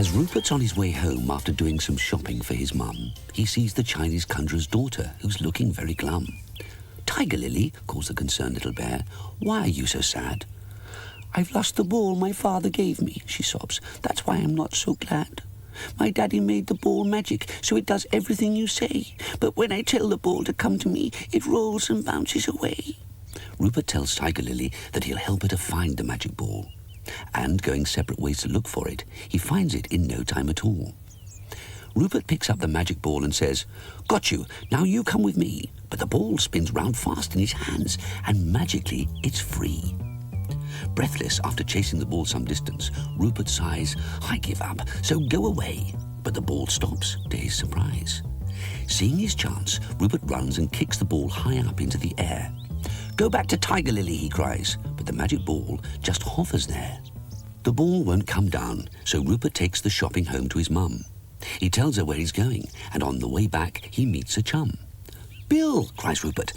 As Rupert's on his way home after doing some shopping for his mum, he sees the Chinese conjurer's daughter, who's looking very glum. "Tiger Lily," calls the concerned little bear, "why are you so sad?" "I've lost the ball my father gave me," she sobs. "That's why I'm not so glad. My daddy made the ball magic, so it does everything you say. But when I tell the ball to come to me, it rolls and bounces away." Rupert tells Tiger Lily that he'll help her to find the magic ball. And, going separate ways to look for it, he finds it in no time at all. Rupert picks up the magic ball and says, "Got you, now you come with me." But the ball spins round fast in his hands, and magically it's free. Breathless after chasing the ball some distance, Rupert sighs, "I give up, so go away." But the ball stops, to his surprise. Seeing his chance, Rupert runs and kicks the ball high up into the air. "Go back to Tiger Lily," he cries, but the magic ball just hovers there. The ball won't come down, so Rupert takes the shopping home to his mum. He tells her where he's going, and on the way back he meets a chum. "Bill," cries Rupert,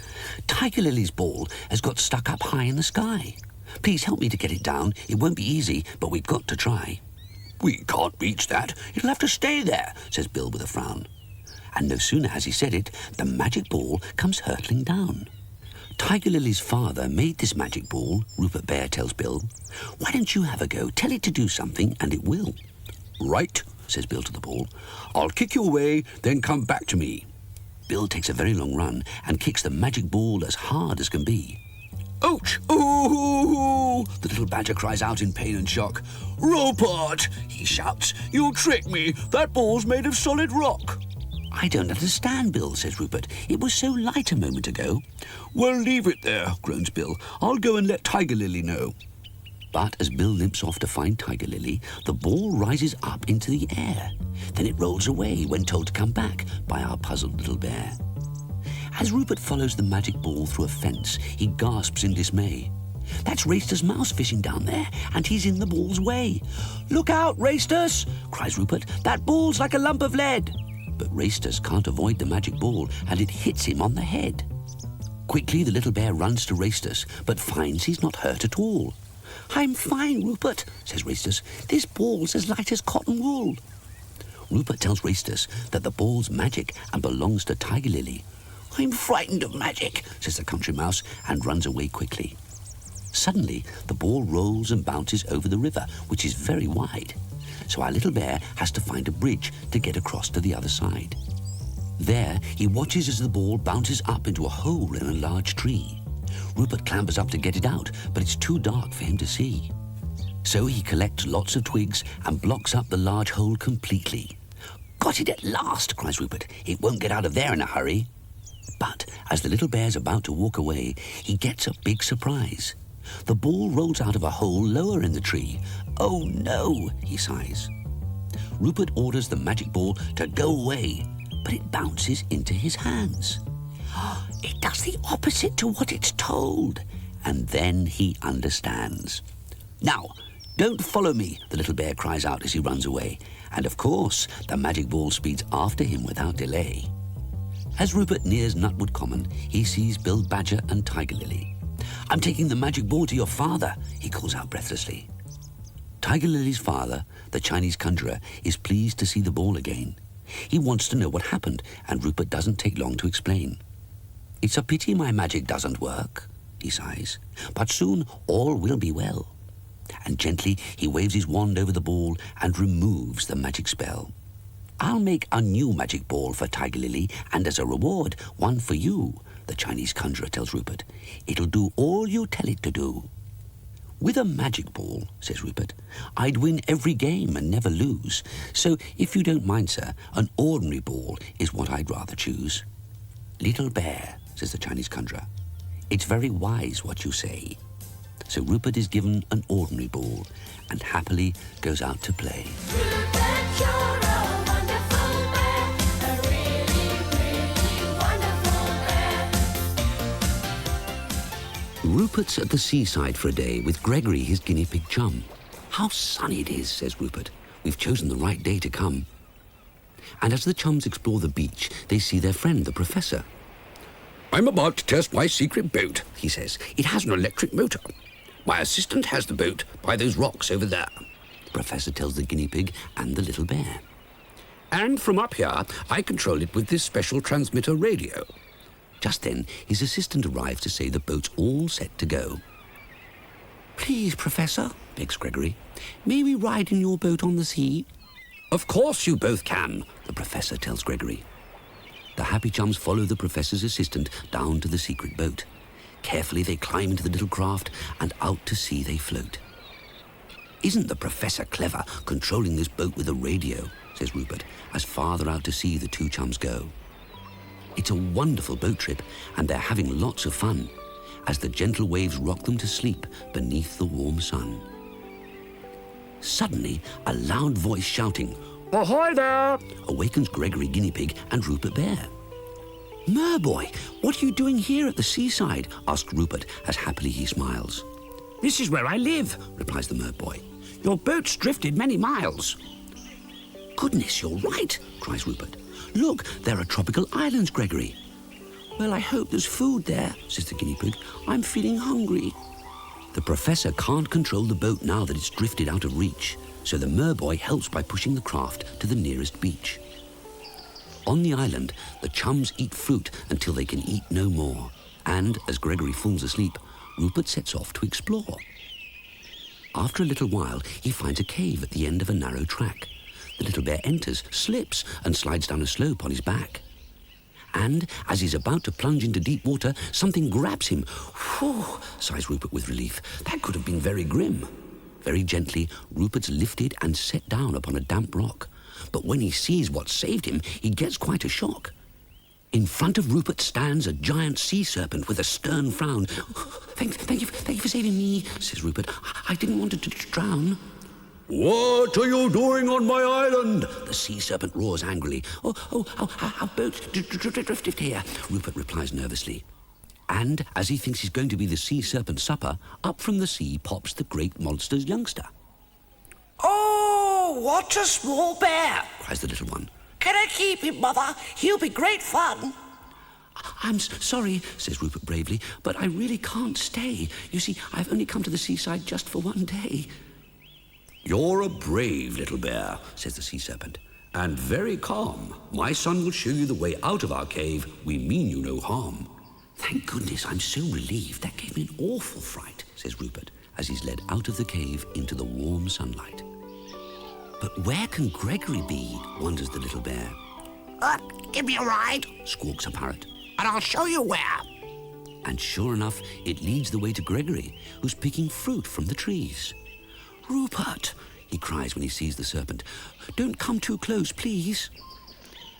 "Tiger Lily's ball has got stuck up high in the sky. Please help me to get it down. It won't be easy, but we've got to try." "We can't reach that. It'll have to stay there," says Bill with a frown. And no sooner has he said it, the magic ball comes hurtling down. Tiger Lily's father made this magic ball, Rupert Bear tells Bill. "Why don't you have a go? Tell it to do something, and it will." "Right," says Bill to the ball. "I'll kick you away, then come back to me." Bill takes a very long run and kicks the magic ball as hard as can be. "Ouch! Ooh!" the little badger cries out in pain and shock. "Rupert," he shouts, "you tricked me. That ball's made of solid rock." "I don't understand, Bill," says Rupert. "It was so light a moment ago." "Well, leave it there," groans Bill. "I'll go and let Tiger Lily know." But as Bill limps off to find Tiger Lily, the ball rises up into the air. Then it rolls away when told to come back by our puzzled little bear. As Rupert follows the magic ball through a fence, he gasps in dismay. "That's Raster's mouse fishing down there, and he's in the ball's way." "Look out, Rastus!" cries Rupert. "That ball's like a lump of lead." But Rastus can't avoid the magic ball, and it hits him on the head. Quickly the little bear runs to Rastus, but finds he's not hurt at all. "I'm fine, Rupert," says Rastus. "This ball's as light as cotton wool." Rupert tells Rastus that the ball's magic and belongs to Tiger Lily. "I'm frightened of magic," says the country mouse, and runs away quickly. Suddenly, the ball rolls and bounces over the river, which is very wide. So our little bear has to find a bridge to get across to the other side. There, he watches as the ball bounces up into a hole in a large tree. Rupert clambers up to get it out, but it's too dark for him to see. So he collects lots of twigs and blocks up the large hole completely. "Got it at last," cries Rupert. "It won't get out of there in a hurry." But as the little bear's about to walk away, he gets a big surprise. The ball rolls out of a hole lower in the tree. "Oh no," he sighs. Rupert orders the magic ball to go away, but it bounces into his hands. It does the opposite to what it's told. And then he understands. "Now, don't follow me," the little bear cries out as he runs away. And of course, the magic ball speeds after him without delay. As Rupert nears Nutwood Common, he sees Bill Badger and Tiger Lily. "I'm taking the magic ball to your father," he calls out breathlessly. Tiger Lily's father, the Chinese conjurer, is pleased to see the ball again. He wants to know what happened, and Rupert doesn't take long to explain. "It's a pity my magic doesn't work," he sighs, "but soon all will be well." And gently he waves his wand over the ball and removes the magic spell. "I'll make a new magic ball for Tiger Lily, and as a reward, one for you," the Chinese conjurer tells Rupert. "It'll do all you tell it to do." "With a magic ball," says Rupert, "I'd win every game and never lose. So, if you don't mind, sir, an ordinary ball is what I'd rather choose." "Little bear," says the Chinese conjurer, "it's very wise what you say." So Rupert is given an ordinary ball and happily goes out to play. Rupert, you're a wonderful bear, a really, really wonderful bear. Rupert's at the seaside for a day with Gregory, his guinea pig chum. "How sunny it is," says Rupert. "We've chosen the right day to come." And as the chums explore the beach, they see their friend, the professor. "I'm about to test my secret boat," He says, "It has an electric motor. My assistant has the boat by those rocks over there. Professor tells the guinea pig and the little bear. And from up here, I control it with this special transmitter radio. Just then, his assistant arrives to say the boat's all set to go. Please, Professor, begs Gregory, may we ride in your boat on the sea? Of course you both can, The Professor tells Gregory. The happy chums follow the Professor's assistant down to the secret boat. Carefully they climb into the little craft and out to sea they float. Isn't the Professor clever, controlling this boat with a radio, says Rupert, as farther out to sea the two chums go. It's a wonderful boat trip, and they're having lots of fun, as the gentle waves rock them to sleep beneath the warm sun. Suddenly, a loud voice shouting, Ahoy there! awakens Gregory Guinea Pig and Rupert Bear. Merboy, what are you doing here at the seaside? Asks Rupert as happily he smiles. This is where I live, Replies the Merboy. Your boat's drifted many miles. Goodness, you're right, cries Rupert. Look, there are tropical islands, Gregory. Well, I hope there's food there, says the guinea pig. I'm feeling hungry. The Professor can't control the boat now that it's drifted out of reach, so the Merboy helps by pushing the craft to the nearest beach. On the island, the chums eat fruit until they can eat no more, and as Gregory falls asleep, Rupert sets off to explore. After a little while, he finds a cave at the end of a narrow track. The little bear enters, slips, and slides down a slope on his back. And as he's about to plunge into deep water, something grabs him. Whew, sighs Rupert with relief. That could have been very grim. Very gently, Rupert's lifted and set down upon a damp rock. But when he sees what saved him, he gets quite a shock. In front of Rupert stands a giant sea serpent with a stern frown. Thank you for saving me, says Rupert. I didn't want to drown. What are you doing on my island? The sea serpent roars angrily. Our boat drifted here, Rupert replies nervously. And as he thinks he's going to be the sea serpent's supper, up from the sea pops the great monster's youngster. Oh, what a small bear! Cries the little one. Can I keep him, Mother? He'll be great fun. I'm sorry, says Rupert bravely, but I really can't stay. You see, I've only come to the seaside just for one day. You're a brave little bear, says the sea serpent, and very calm. My son will show you the way out of our cave. We mean you no harm. Thank goodness, I'm so relieved. That gave me an awful fright, says Rupert, as he's led out of the cave into the warm sunlight. But where can Gregory be, wonders the little bear. Give me a ride, Squawks a parrot. and I'll show you where. And sure enough, it leads the way to Gregory, who's picking fruit from the trees. Rupert, he cries when he sees the serpent. Don't come too close, please.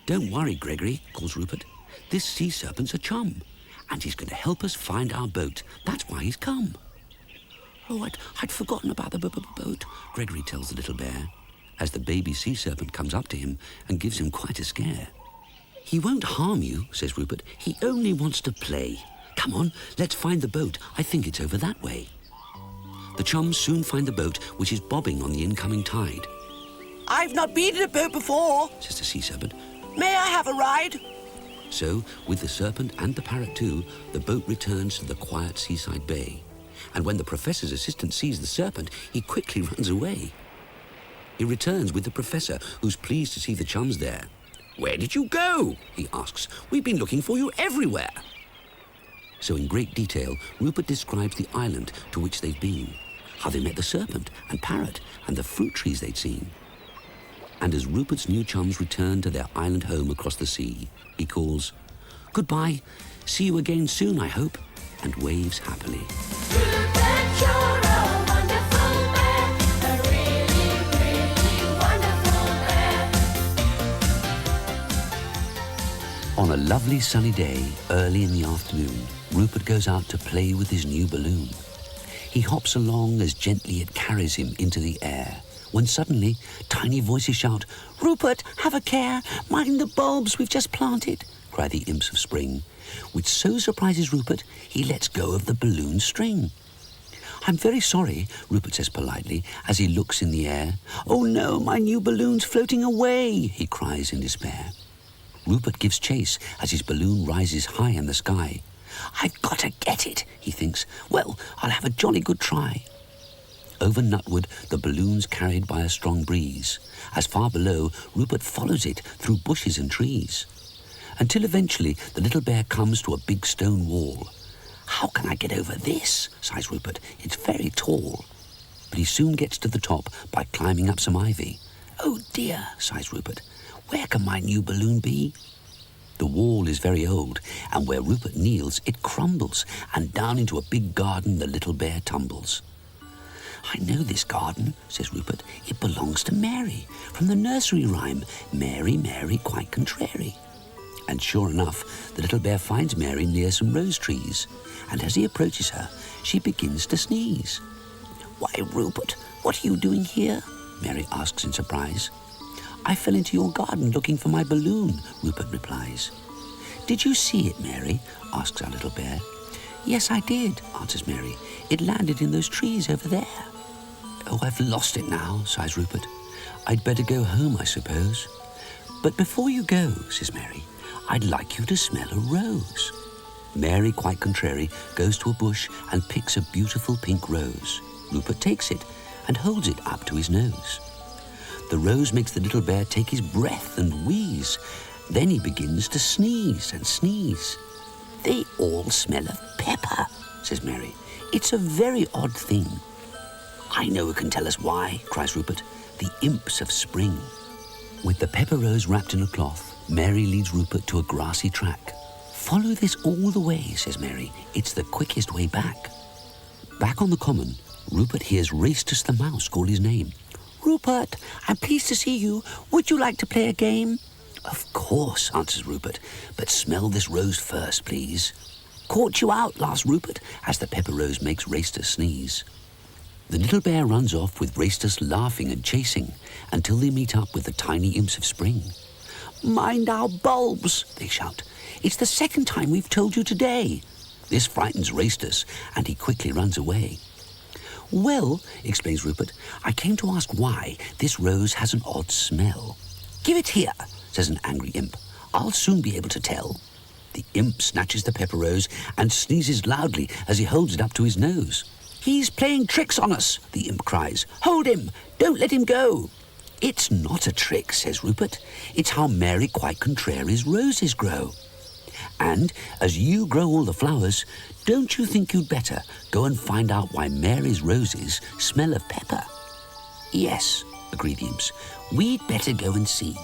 Don't worry, Gregory, calls Rupert. This sea serpent's a chum, and he's going to help us find our boat. That's why he's come. Oh, I'd forgotten about the boat, Gregory tells the little bear, as the baby sea serpent comes up to him and gives him quite a scare. He won't harm you, says Rupert. He only wants to play. Come on, let's find the boat. I think it's over that way. The chums soon find the boat, which is bobbing on the incoming tide. I've not been in a boat before. Says the sea serpent. May I have a ride? So, with the serpent and the parrot too, the boat returns to the quiet seaside bay. And when the professor's assistant sees the serpent, he quickly runs away. He returns with the professor, who's pleased to see the chums there. Where did you go? He asks. We've been looking for you everywhere. So in great detail, Rupert describes the island to which they've been, how they met the serpent and parrot and the fruit trees they'd seen. And as Rupert's new chums return to their island home across the sea, he calls, "Goodbye, see you again soon, I hope," and waves happily. Rupert, you're a wonderful bear, a really, really wonderful bear. On a lovely sunny day, early in the afternoon, Rupert goes out to play with his new balloon. He hops along as gently it carries him into the air, when suddenly tiny voices shout, "Rupert, have a care! Mind the bulbs we've just planted!" cry the imps of spring, which so surprises Rupert he lets go of the balloon string. "I'm very sorry," Rupert says politely as he looks in the air. "Oh no, my new balloon's floating away!" he cries in despair. Rupert gives chase as his balloon rises high in the sky. "I've got to get it," he thinks. "Well, I'll have a jolly good try." Over Nutwood, the balloon's carried by a strong breeze. As far below, Rupert follows it through bushes and trees, until eventually the little bear comes to a big stone wall. "How can I get over this?" sighs Rupert. "It's very tall." But he soon gets to the top by climbing up some ivy. "Oh dear," sighs Rupert. "Where can my new balloon be?" The wall is very old, and where Rupert kneels, it crumbles, and down into a big garden the little bear tumbles. "I know this garden," says Rupert. "It belongs to Mary, from the nursery rhyme, Mary, Mary, quite contrary." And sure enough, the little bear finds Mary near some rose trees, and as he approaches her, she begins to sneeze. "Why, Rupert, what are you doing here?" Mary asks in surprise. "I fell into your garden looking for my balloon," Rupert replies. "Did you see it, Mary?" asks our little bear. "Yes, I did," answers Mary. "It landed in those trees over there." "Oh, I've lost it now," sighs Rupert. "I'd better go home, I suppose." "But before you go," says Mary, "I'd like you to smell a rose." Mary, quite contrary, goes to a bush and picks a beautiful pink rose. Rupert takes it and holds it up to his nose. The rose makes the little bear take his breath and wheeze. Then he begins to sneeze and sneeze. "They all smell of pepper," says Mary. "It's a very odd thing." "I know who can tell us why," cries Rupert. "The imps of spring." With the pepper rose wrapped in a cloth, Mary leads Rupert to a grassy track. "Follow this all the way," says Mary. "It's the quickest way back." Back on the common, Rupert hears Racetus the mouse call his name. "Rupert, I'm pleased to see you. Would you like to play a game?" "Of course," answers Rupert, "but smell this rose first, please." "Caught you out," laughs Rupert, as the pepper rose makes Racetus sneeze. The little bear runs off with Racetus laughing and chasing until they meet up with the tiny imps of spring. "Mind our bulbs," they shout. "It's the second time we've told you today." This frightens Racetus, and he quickly runs away. "Well," explains Rupert, "I came to ask why this rose has an odd smell." "Give it here," says an angry imp. "I'll soon be able to tell." The imp snatches the pepper rose and sneezes loudly as he holds it up to his nose. "He's playing tricks on us," the imp cries. "Hold him! Don't let him go!" "It's not a trick," says Rupert. "It's how Mary quite contrary's roses grow. And as you grow all the flowers, don't you think you'd better go and find out why Mary's roses smell of pepper?" "Yes," agree the imps. "We'd better go and see."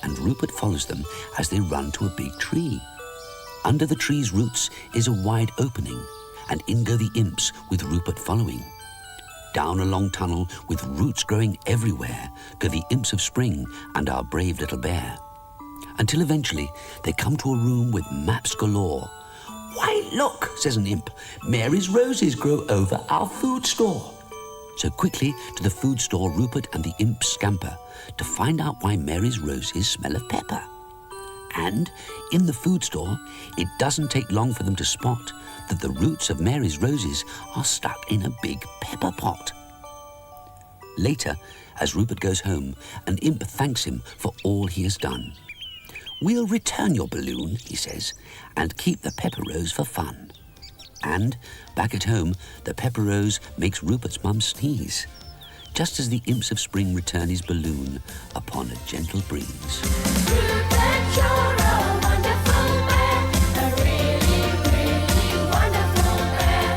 And Rupert follows them as they run to a big tree. Under the tree's roots is a wide opening, and in go the imps with Rupert following. Down a long tunnel with roots growing everywhere go the imps of spring and our brave little bear, until eventually they come to a room with maps galore. "Why, look," says an imp, "Mary's roses grow over our food store." So quickly to the food store Rupert and the imps scamper to find out why Mary's roses smell of pepper. And in the food store, it doesn't take long for them to spot that the roots of Mary's roses are stuck in a big pepper pot. Later, as Rupert goes home, an imp thanks him for all he has done. "We'll return your balloon," he says, "and keep the pepper rose for fun." And back at home, the pepper rose makes Rupert's mum sneeze, just as the imps of spring return his balloon upon a gentle breeze. Rupert, you're a wonderful bear, a really, really wonderful bear.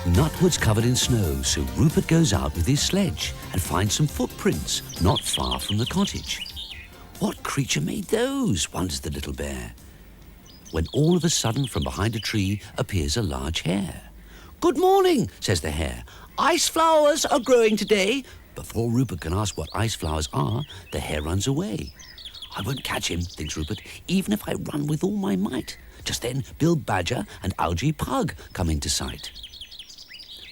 Nutwood's covered in snow, so Rupert goes out with his sledge and finds some footprints not far from the cottage. "What creature made those?" wonders the little bear, when all of a sudden from behind a tree appears a large hare. "Good morning," says the hare. "Ice flowers are growing today." Before Rupert can ask what ice flowers are, the hare runs away. "I won't catch him," thinks Rupert, "even if I run with all my might." Just then, Bill Badger and Algy Pug come into sight.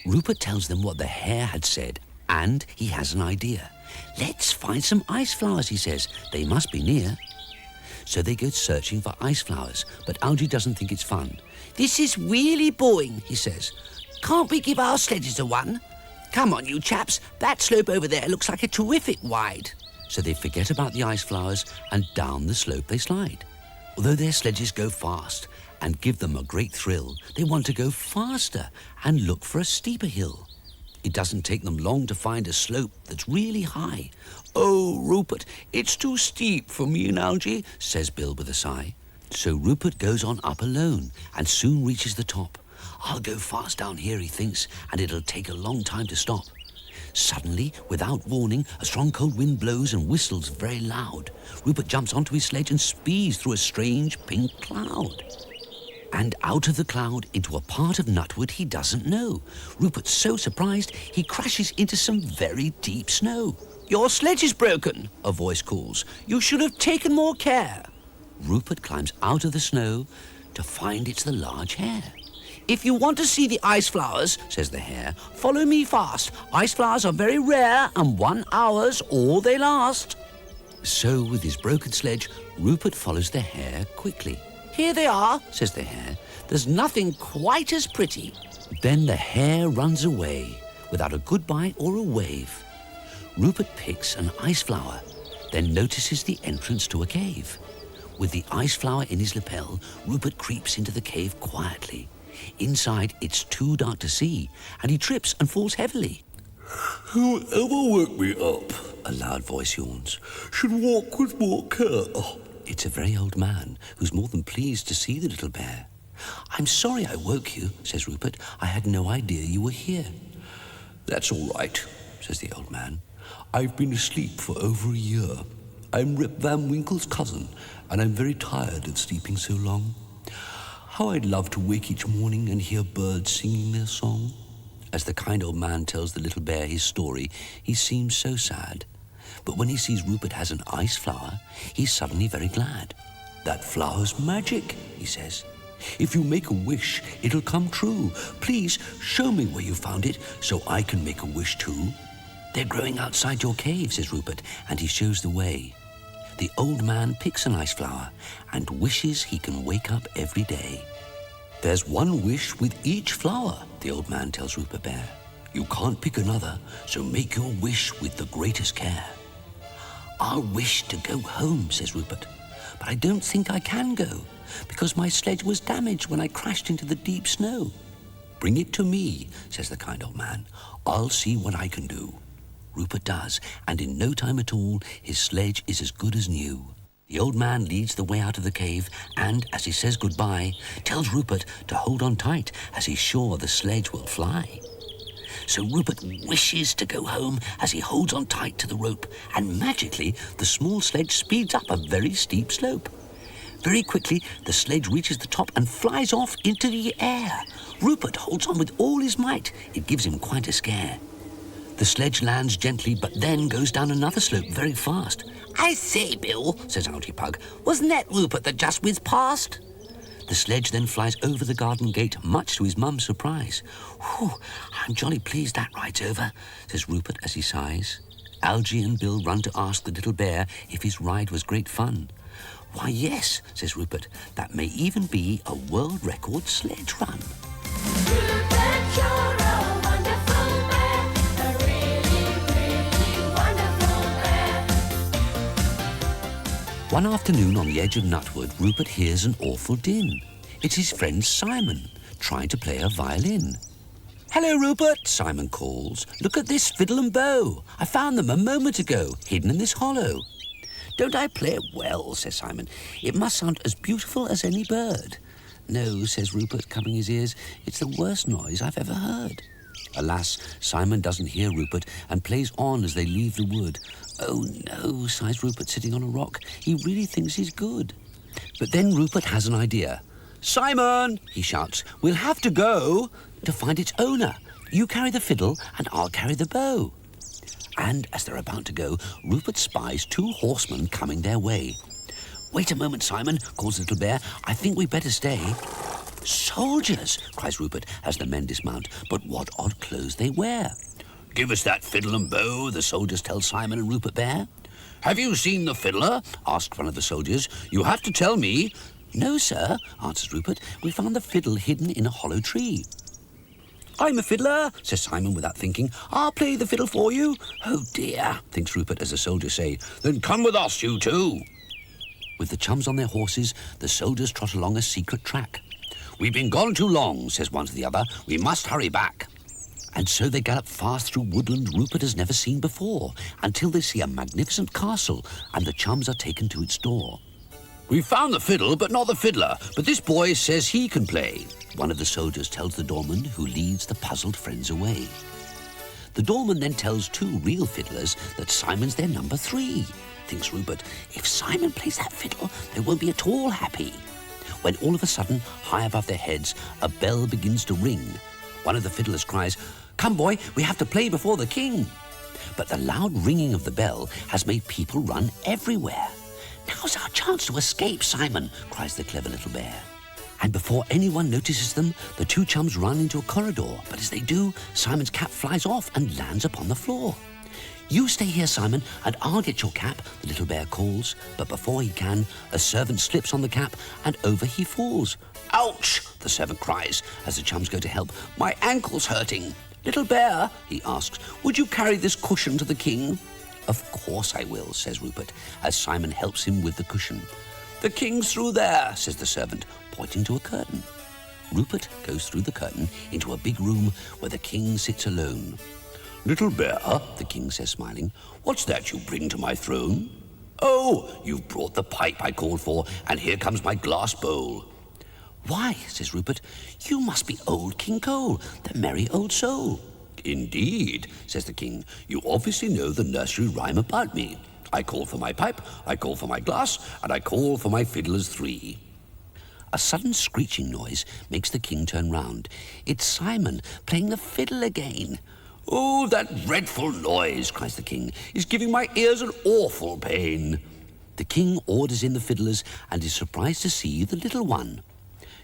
Rupert tells them what the hare had said, and he has an idea. "Let's find some ice flowers," he says. "They must be near." So they go searching for ice flowers, but Algy doesn't think it's fun. "This is really boring," he says. "Can't we give our sledges a run? Come on, you chaps, that slope over there looks like a terrific ride." So they forget about the ice flowers and down the slope they slide. Although their sledges go fast, and give them a great thrill, they want to go faster and look for a steeper hill. It doesn't take them long to find a slope that's really high. "Oh, Rupert, it's too steep for me and Algy," says Bill with a sigh. So Rupert goes on up alone and soon reaches the top. "I'll go fast down here," he thinks, "and it'll take a long time to stop." Suddenly, without warning, a strong cold wind blows and whistles very loud. Rupert jumps onto his sledge and speeds through a strange pink cloud. And out of the cloud into a part of Nutwood he doesn't know. Rupert's so surprised he crashes into some very deep snow. "Your sledge is broken," a voice calls. "You should have taken more care." Rupert climbs out of the snow to find it's the large hare. "If you want to see the ice flowers," says the hare, "follow me fast. Ice flowers are very rare and 1 hour's all they last." So with his broken sledge, Rupert follows the hare quickly. "Here they are," says the hare. "There's nothing quite as pretty." Then the hare runs away without a goodbye or a wave. Rupert picks an ice flower, then notices the entrance to a cave. With the ice flower in his lapel, Rupert creeps into the cave quietly. Inside, it's too dark to see, and he trips and falls heavily. Whoever woke me up, A loud voice yawns. should walk with more care. It's a very old man who's more than pleased to see the little bear. "I'm sorry I woke you," says Rupert. "I had no idea you were here." That's all right, says the old man. I've been asleep for over a year. I'm Rip Van Winkle's cousin, and I'm very tired of sleeping so long. How I'd love to wake each morning and hear birds singing their song. As the kind old man tells the little bear his story, he seems so sad. But when he sees Rupert has an ice flower, he's suddenly very glad. That flower's magic, he says. If you make a wish, it'll come true. Please show me where you found it so I can make a wish too. "They're growing outside your cave," says Rupert, and he shows the way. The old man picks an ice flower and wishes he can wake up every day. There's one wish with each flower, the old man tells Rupert Bear. You can't pick another, so make your wish with the greatest care. "I'll wish to go home," says Rupert, "but I don't think I can go, because my sledge was damaged when I crashed into the deep snow." Bring it to me, says the kind old man. I'll see what I can do. Rupert does, and in no time at all, his sledge is as good as new. The old man leads the way out of the cave and, as he says goodbye, tells Rupert to hold on tight, as he's sure the sledge will fly. So Rupert wishes to go home as he holds on tight to the rope, and magically the small sledge speeds up a very steep slope. Very quickly, the sledge reaches the top and flies off into the air. Rupert holds on with all his might. It gives him quite a scare. The sledge lands gently, but then goes down another slope very fast. "I say, Bill," says Algy Pug, "wasn't that Rupert that just whizzed past?" The sledge then flies over the garden gate, much to his mum's surprise. "Whew, I'm jolly pleased that ride's over," says Rupert as he sighs. Algy and Bill run to ask the little bear if his ride was great fun. "Why, yes," says Rupert, "that may even be a world record sledge run." Rupert, you're a wonderful bear, a really, really wonderful bear. One afternoon on the edge of Nutwood, Rupert hears an awful din. It's his friend Simon, trying to play a violin. "Hello, Rupert," Simon calls. "Look at this fiddle and bow. I found them a moment ago, hidden in this hollow." "Don't I play it well?" says Simon. "It must sound as beautiful as any bird." "No," says Rupert, covering his ears. "It's the worst noise I've ever heard." Alas, Simon doesn't hear Rupert and plays on as they leave the wood. "Oh no," sighs Rupert, sitting on a rock. "He really thinks he's good." But then Rupert has an idea. "Simon," he shouts, "we'll have to go to find its owner. You carry the fiddle and I'll carry the bow." And as they're about to go, Rupert spies 2 horsemen coming their way. "Wait a moment, Simon," calls the little bear. "I think we'd better stay." "Soldiers!" cries Rupert as the men dismount. But what odd clothes they wear. "Give us that fiddle and bow," the soldiers tell Simon and Rupert Bear. "Have you seen the fiddler?" asks one of the soldiers. "You have to tell me." "No, sir," answers Rupert. "We found the fiddle hidden in a hollow tree." "I'm a fiddler," says Simon without thinking. "I'll play the fiddle for you." "Oh dear," thinks Rupert as the soldiers say. "Then come with us, you two." With the chums on their horses, the soldiers trot along a secret track. We've been gone too long, says one to the other. We must hurry back. And so they gallop fast through woodland Rupert has never seen before, until they see a magnificent castle, and the chums are taken to its door. We've found the fiddle, but not the fiddler, but this boy says he can play. One of the soldiers tells the doorman, who leads the puzzled friends away. The doorman then tells two real fiddlers that Simon's their number 3. Thinks Rupert, if Simon plays that fiddle, they won't be at all happy. When all of a sudden, high above their heads, a bell begins to ring. One of the fiddlers cries, "Come, boy, we have to play before the king." But the loud ringing of the bell has made people run everywhere. "Now's our chance to escape, Simon," cries the clever little bear. And before anyone notices them, the two chums run into a corridor. But as they do, Simon's cap flies off and lands upon the floor. "You stay here, Simon, and I'll get your cap," the little bear calls. But before he can, a servant slips on the cap and over he falls. "Ouch!" the servant cries as the chums go to help. "My ankle's hurting." "Little bear," he asks, "would you carry this cushion to the king?" "Of course I will," says Rupert, as Simon helps him with the cushion. "The king's through there," says the servant, pointing to a curtain. Rupert goes through the curtain into a big room where the king sits alone. "Little bear," the king says, smiling, "what's that you bring to my throne?" "Oh, you've brought the pipe I called for, and here comes my glass bowl." "Why," says Rupert, "you must be old King Cole, the merry old soul." "Indeed," says the king, "you obviously know the nursery rhyme about me. I call for my pipe, I call for my glass, and I call for my fiddlers 3. A sudden screeching noise makes the king turn round. It's Simon playing the fiddle again. "Oh, that dreadful noise," cries the king, "is giving my ears an awful pain." The king orders in the fiddlers and is surprised to see the little one.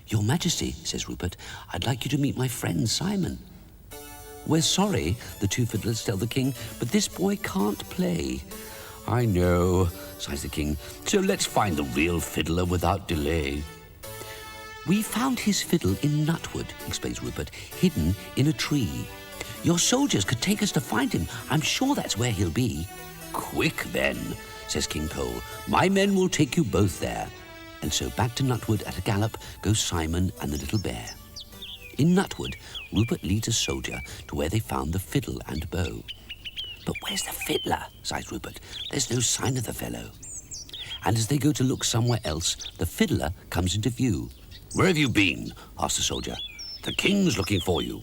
"Your Majesty," says Rupert, "I'd like you to meet my friend Simon." "We're sorry," the two fiddlers tell the king, "but this boy can't play." "I know," sighs the king, "so let's find the real fiddler without delay." "We found his fiddle in Nutwood," explains Rupert, "hidden in a tree. Your soldiers could take us to find him. I'm sure that's where he'll be." "Quick, then," says King Cole. "My men will take you both there." And so back to Nutwood at a gallop go Simon and the little bear. In Nutwood, Rupert leads a soldier to where they found the fiddle and bow. "But where's the fiddler?" sighs Rupert. "There's no sign of the fellow." And as they go to look somewhere else, the fiddler comes into view. "Where have you been?" asks the soldier. "The king's looking for you."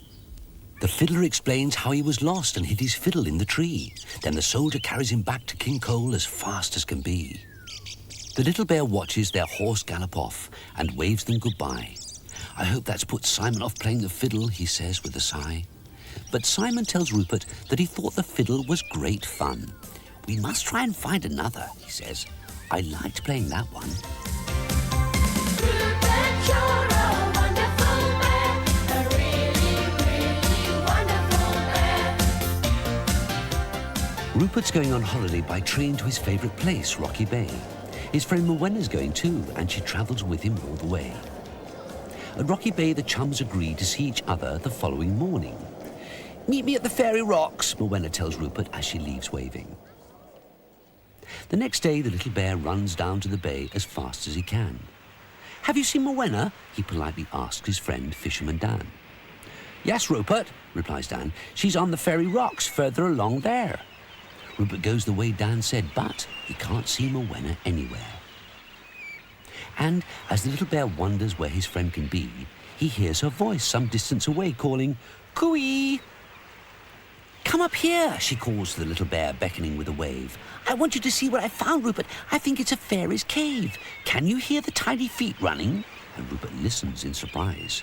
The fiddler explains how he was lost and hid his fiddle in the tree. Then the soldier carries him back to King Cole as fast as can be. The little bear watches their horse gallop off and waves them goodbye. "I hope that's put Simon off playing the fiddle," he says with a sigh. But Simon tells Rupert that he thought the fiddle was great fun. "We must try and find another," he says. "I liked playing that one." Rupert, you're a wonderful bear, a really, really wonderful bear. Rupert's going on holiday by train to his favourite place, Rocky Bay. His friend Mowena's going too, and she travels with him all the way. At Rocky Bay, the chums agree to see each other the following morning. "Meet me at the Fairy Rocks," Mowena tells Rupert as she leaves waving. The next day, the little bear runs down to the bay as fast as he can. "Have you seen Mowena?" he politely asks his friend, Fisherman Dan. "Yes, Rupert," replies Dan. "She's on the Fairy Rocks further along there." Rupert goes the way Dan said, but he can't see Mowena anywhere. And as the little bear wonders where his friend can be, he hears her voice some distance away calling, "Cooey!" "Come up here," she calls to the little bear, beckoning with a wave. "I want you to see what I found, Rupert. I think it's a fairy's cave. Can you hear the tiny feet running?" And Rupert listens in surprise.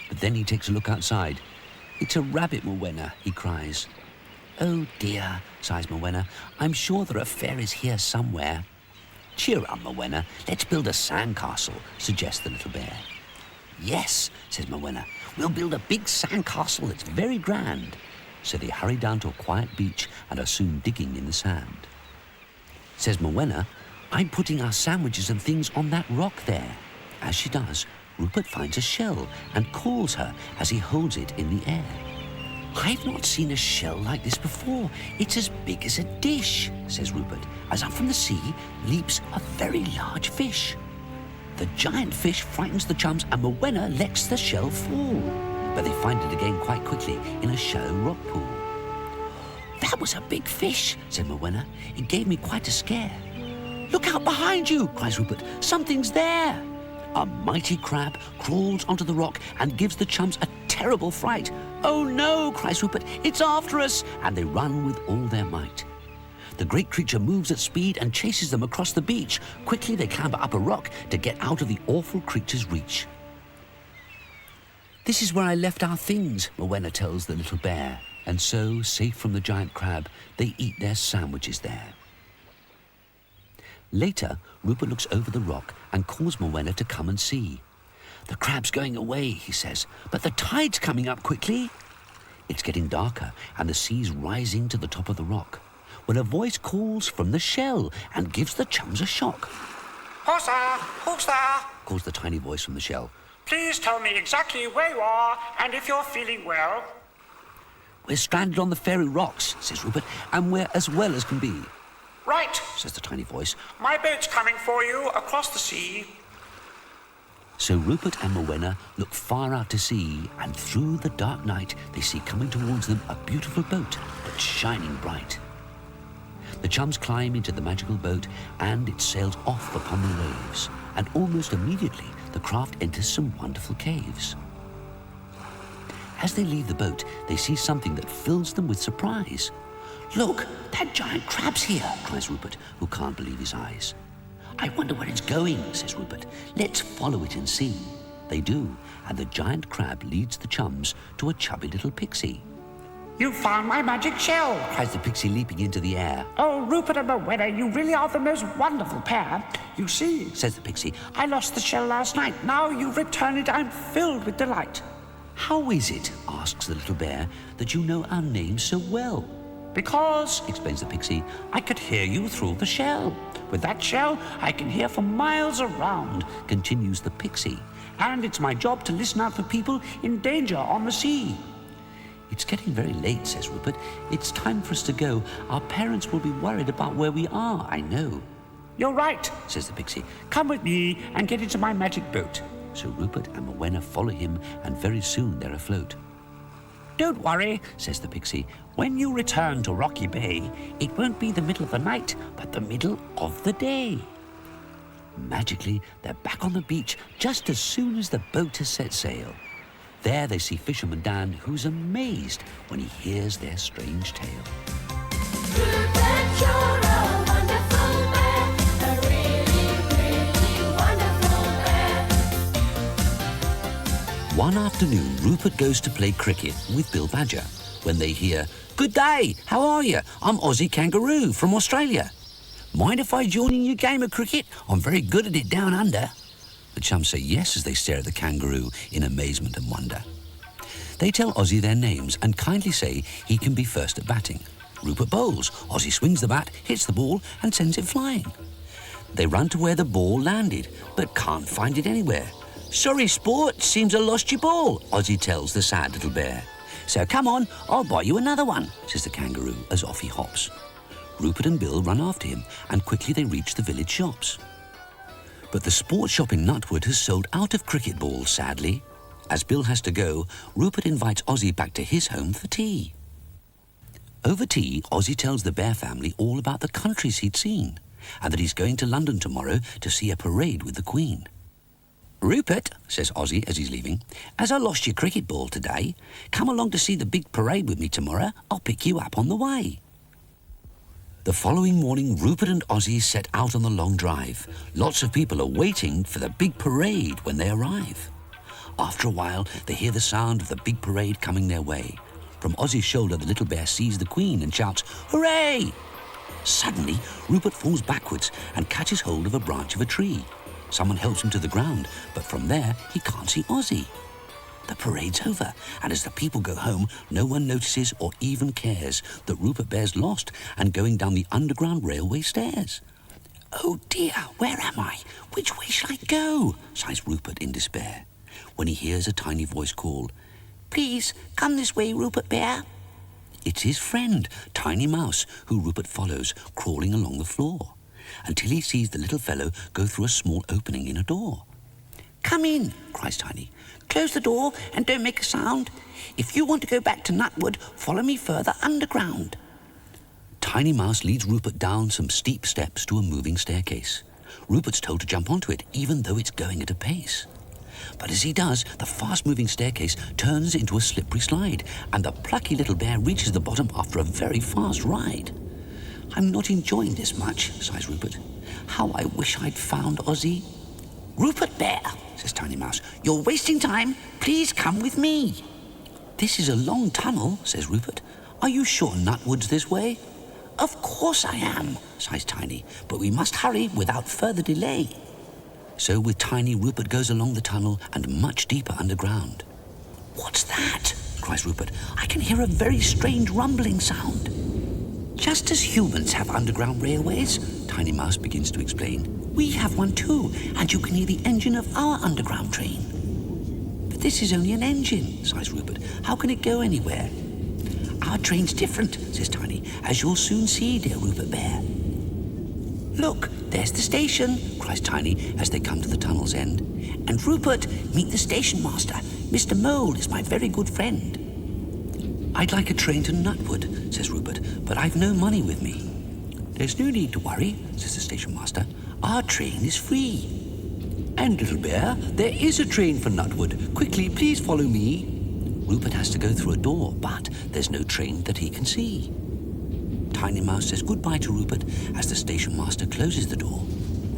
But then he takes a look outside. "It's a rabbit, Mowena," he cries. "Oh dear," sighs Mowena. "I'm sure there are fairies here somewhere." "Cheer up, Mowena. Let's build a sandcastle," suggests the little bear. "Yes," says Mowena. "We'll build a big sandcastle that's very grand." So they hurry down to a quiet beach and are soon digging in the sand. Says Mowena, "I'm putting our sandwiches and things on that rock there." As she does, Rupert finds a shell and calls her as he holds it in the air. "I've not seen a shell like this before. It's as big as a dish," says Rupert, as up from the sea leaps a very large fish. The giant fish frightens the chums and Morwenna lets the shell fall. But they find it again quite quickly in a shallow rock pool. "That was a big fish," said Morwenna. "It gave me quite a scare." "Look out behind you," cries Rupert. "Something's there." A mighty crab crawls onto the rock and gives the chums a terrible fright. "Oh no," cries Rupert, "it's after us," and they run with all their might. The great creature moves at speed and chases them across the beach. Quickly they clamber up a rock to get out of the awful creature's reach. "This is where I left our things," Morwenna tells the little bear, and so, safe from the giant crab, they eat their sandwiches there. Later, Rupert looks over the rock and calls Morwenna to come and see. "The crab's going away," he says, "but the tide's coming up quickly." It's getting darker and the sea's rising to the top of the rock, when a voice calls from the shell and gives the chums a shock. "Who's there? Who's there? Calls the tiny voice from the shell. Please tell me exactly where you are and if you're feeling well." "We're stranded on the fairy rocks," says Rupert, "and we're as well as can be." "Right," says the tiny voice. "my boat's coming for you across the sea." So Rupert and Morwenna look far out to sea, and through the dark night they see coming towards them a beautiful boat that's shining bright. The chums climb into the magical boat and it sails off upon the waves, and almost immediately the craft enters some wonderful caves. As they leave the boat, they see something that fills them with surprise. "Look, that giant crab's here," cries Rupert, who can't believe his eyes. "I wonder where it's going," says Rupert. "Let's follow it and see." They do, and the giant crab leads the chums to a chubby little pixie. "You found my magic shell!" Cries the pixie, leaping into the air. "Oh, Rupert and Morwenna, you really are the most wonderful pair. You see," Says the pixie, "I lost the shell last night. Now you've returned it. I'm filled with delight." "How is it," asks the little bear, "that you know our names so well?" "Because," explains the pixie, "I could hear you through the shell. With that shell, I can hear for miles around. continues the pixie. And it's my job to listen out for people in danger on the sea." "It's getting very late," says Rupert. "It's time for us to go. Our parents will be worried about where we are, I know." "You're right," says the pixie. "Come with me and get into my magic boat." So Rupert and Morwenna follow him, and very soon they're afloat. "Don't worry," says the pixie. "When you return to Rocky Bay, it won't be the middle of the night, but the middle of the day." Magically, they're back on the beach just as soon as the boat has set sail. There they see Fisherman Dan, who's amazed when he hears their strange tale. Rupert, you're a wonderful bear, a really, really wonderful bear. One afternoon, Rupert goes to play cricket with Bill Badger when they hear, "Good day, how are you? I'm Aussie Kangaroo from Australia. Mind if I join in your game of cricket? I'm very good at it down under." The chums say yes as they stare at the kangaroo in amazement and wonder. They tell Aussie their names and kindly say he can be first at batting. Rupert bowls, Aussie swings the bat, hits the ball and sends it flying. They run to where the ball landed, but can't find it anywhere. "Sorry, sport, seems I lost your ball," Aussie tells the sad little bear. "So come on, I'll buy you another one," says the kangaroo as off he hops. Rupert and Bill run after him, and quickly they reach the village shops. But the sports shop in Nutwood has sold out of cricket balls, sadly. As Bill has to go, Rupert invites Aussie back to his home for tea. Over tea, Aussie tells the bear family all about the countries he'd seen, and that he's going to London tomorrow to see a parade with the Queen. "Rupert," says Aussie as he's leaving, "as I lost your cricket ball today, come along to see the big parade with me tomorrow. I'll pick you up on the way." The following morning, Rupert and Aussie set out on the long drive. Lots of people are waiting for the big parade when they arrive. After a while, they hear the sound of the big parade coming their way. From Aussie's shoulder, the little bear sees the Queen and shouts, "Hooray!" Suddenly, Rupert falls backwards and catches hold of a branch of a tree. Someone helps him to the ground, but from there, he can't see Aussie. The parade's over, and as the people go home, no one notices or even cares that Rupert Bear's lost and going down the underground railway stairs. "Oh dear, where am I? Which way shall I go?" sighs Rupert in despair, when he hears a tiny voice call, "Please, come this way, Rupert Bear." It's his friend, Tiny Mouse, who Rupert follows, crawling along the floor, until he sees the little fellow go through a small opening in a door. come in, cries Tiny. Close the door and don't make a sound. If you want to go back to Nutwood, follow me further underground. Tiny Mouse leads Rupert down some steep steps to a moving staircase. Rupert's told to jump onto it, even though it's going at a pace. But as he does, the fast-moving staircase turns into a slippery slide, and the plucky little bear reaches the bottom after a very fast ride. I'm not enjoying this much, sighs Rupert. How I wish I'd found Ozzy. Rupert Bear, says Tiny Mouse, you're wasting time. Please come with me. This is a long tunnel, says Rupert. Are you sure Nutwood's this way? Of course I am, sighs Tiny, but we must hurry without further delay. So with Tiny, Rupert goes along the tunnel and much deeper underground. What's that? Cries Rupert. I can hear a very strange rumbling sound. Just as humans have underground railways, Tiny Mouse begins to explain, we have one too, and you can hear the engine of our underground train. But this is only an engine, sighs Rupert. How can it go anywhere? Our train's different, says Tiny, as you'll soon see, dear Rupert Bear. Look, there's the station, cries Tiny as they come to the tunnel's end. And Rupert, meet the station master. Mr. Mole is my very good friend. I'd like a train to Nutwood, says Rupert, but I've no money with me. There's no need to worry, says the station master. Our train is free. And, little bear, there is a train for Nutwood. Quickly, please follow me. Rupert has to go through a door, but there's no train that he can see. Tiny Mouse says goodbye to Rupert as the station master closes the door.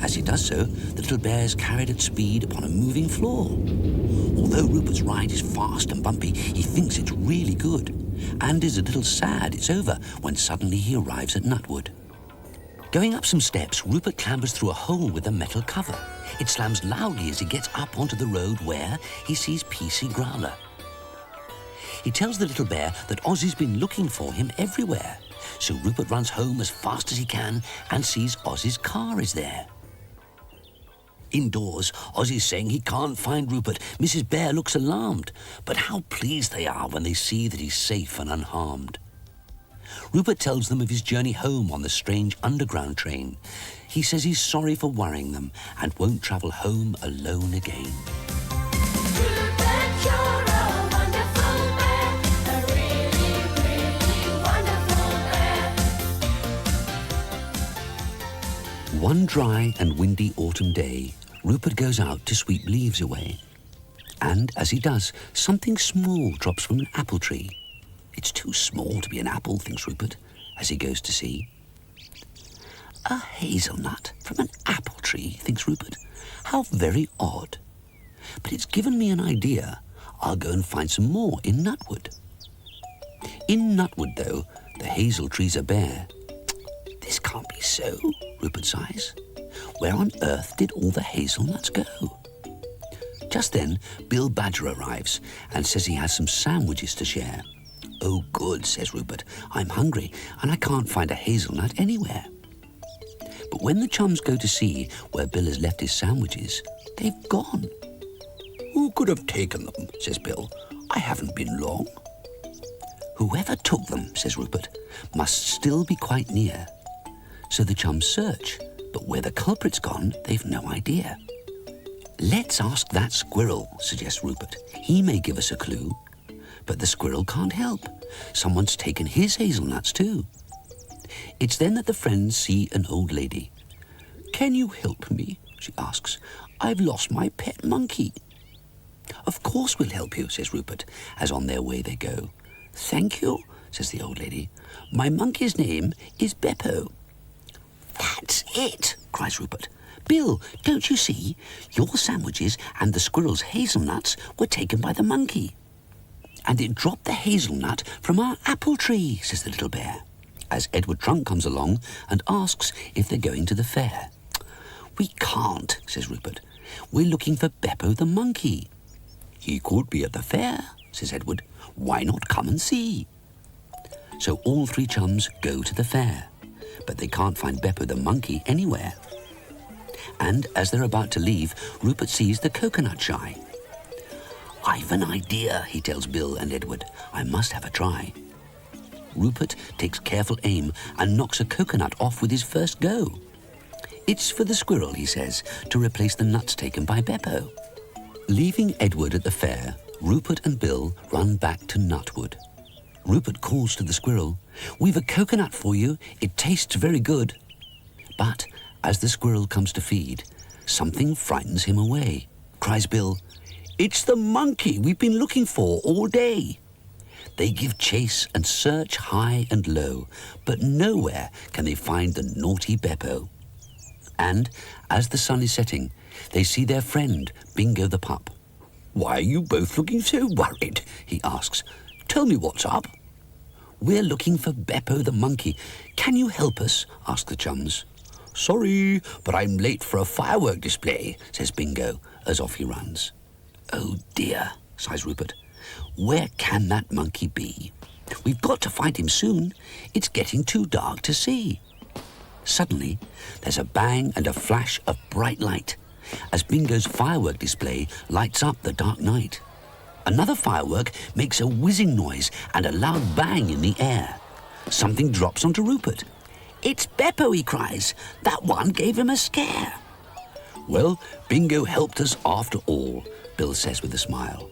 As he does so, the little bear is carried at speed upon a moving floor. Although Rupert's ride is fast and bumpy, he thinks it's really good, and is a little sad it's over when suddenly he arrives at Nutwood. Going up some steps, Rupert clambers through a hole with a metal cover. It slams loudly as he gets up onto the road where he sees PC Growler. He tells the little bear that Ozzy's been looking for him everywhere. So Rupert runs home as fast as he can and sees Ozzy's car is there. Indoors, Ozzy's saying he can't find Rupert. Mrs. Bear looks alarmed, but how pleased they are when they see that he's safe and unharmed. Rupert tells them of his journey home on the strange underground train. He says he's sorry for worrying them and won't travel home alone again. Rupert, you're a wonderful bear, a really, really wonderful bear. One dry and windy autumn day, Rupert goes out to sweep leaves away. And as he does, something small drops from an apple tree. It's too small to be an apple, thinks Rupert, as he goes to see. A hazelnut from an apple tree, thinks Rupert. How very odd. But it's given me an idea. I'll go and find some more in Nutwood. In Nutwood, though, the hazel trees are bare. This can't be so, Rupert sighs. Where on earth did all the hazelnuts go? Just then, Bill Badger arrives and says he has some sandwiches to share. Oh, good, says Rupert. I'm hungry and I can't find a hazelnut anywhere. But when the chums go to see where Bill has left his sandwiches, they've gone. Who could have taken them, says Bill. I haven't been long. Whoever took them, says Rupert, must still be quite near. So the chums search, but where the culprit's gone, they've no idea. Let's ask that squirrel, suggests Rupert. He may give us a clue. But the squirrel can't help. Someone's taken his hazelnuts too. It's then that the friends see an old lady. Can you help me? She asks. I've lost my pet monkey. Of course we'll help you, says Rupert, as on their way they go. Thank you, says the old lady. My monkey's name is Beppo. That's it, cries Rupert. Bill, don't you see? Your sandwiches and the squirrel's hazelnuts were taken by the monkey. And it dropped the hazelnut from our apple tree, says the little bear, as Edward Trunk comes along and asks if they're going to the fair. We can't, says Rupert. We're looking for Beppo the monkey. He could be at the fair, says Edward. Why not come and see? So all three chums go to the fair, but they can't find Beppo the monkey anywhere. And as they're about to leave, Rupert sees the coconut shy. I've an idea, he tells Bill and Edward. I must have a try. Rupert takes careful aim and knocks a coconut off with his first go. It's for the squirrel, he says, to replace the nuts taken by Beppo. Leaving Edward at the fair, Rupert and Bill run back to Nutwood. Rupert calls to the squirrel, "We've a coconut for you. It tastes very good." But as the squirrel comes to feed, something frightens him away. Cries Bill, "It's the monkey we've been looking for all day." They give chase and search high and low, but nowhere can they find the naughty Beppo. And as the sun is setting, they see their friend, Bingo the pup. "Why are you both looking so worried?" he asks. "Tell me what's up." "We're looking for Beppo the monkey. Can you help us?" ask the chums. "Sorry, but I'm late for a firework display," says Bingo, as off he runs. "Oh dear," sighs Rupert. "Where can that monkey be? We've got to find him soon. It's getting too dark to see." Suddenly, there's a bang and a flash of bright light as Bingo's firework display lights up the dark night. Another firework makes a whizzing noise and a loud bang in the air. Something drops onto Rupert. "It's Beppo," he cries. "That one gave him a scare." "Well, Bingo helped us after all," Bill says with a smile.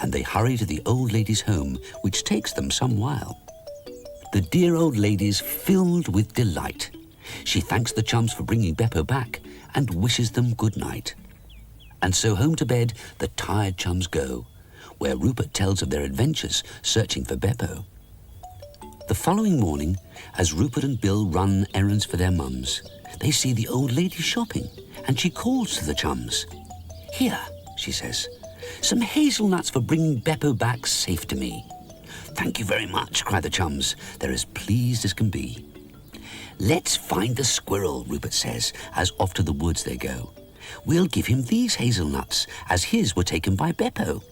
And they hurry to the old lady's home, which takes them some while. The dear old lady's filled with delight. She thanks the chums for bringing Beppo back and wishes them good night. And so home to bed the tired chums go, where Rupert tells of their adventures searching for Beppo. The following morning, as Rupert and Bill run errands for their mums, they see the old lady shopping, and she calls to the chums. "Here," she says, "some hazelnuts for bringing Beppo back safe to me." "Thank you very much," cry the chums. They're as pleased as can be. "Let's find the squirrel," Rupert says, as off to the woods they go. "We'll give him these hazelnuts, as his were taken by Beppo."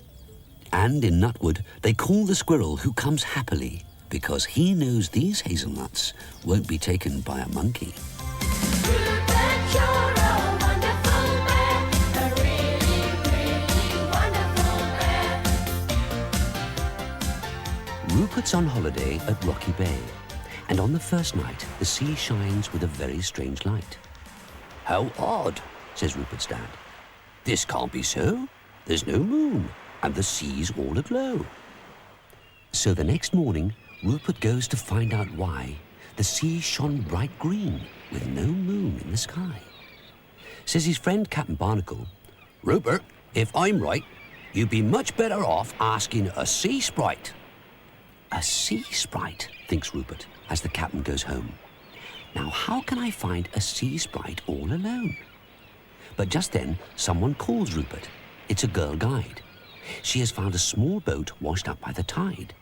And in Nutwood, they call the squirrel, who comes happily, because he knows these hazelnuts won't be taken by a monkey. Rupert, you're a wonderful bear, a really, really wonderful bear. Rupert's on holiday at Rocky Bay, and on the first night, the sea shines with a very strange light. "How odd," says Rupert's dad. "This can't be so. There's no moon, and the sea's all aglow." So the next morning, Rupert goes to find out why the sea shone bright green with no moon in the sky. Says his friend Captain Barnacle, "Rupert, if I'm right, you'd be much better off asking a sea sprite." A sea sprite, thinks Rupert, as the captain goes home. Now how can I find a sea sprite all alone? But just then, someone calls Rupert. It's a girl guide. She has found a small boat washed up by the tide.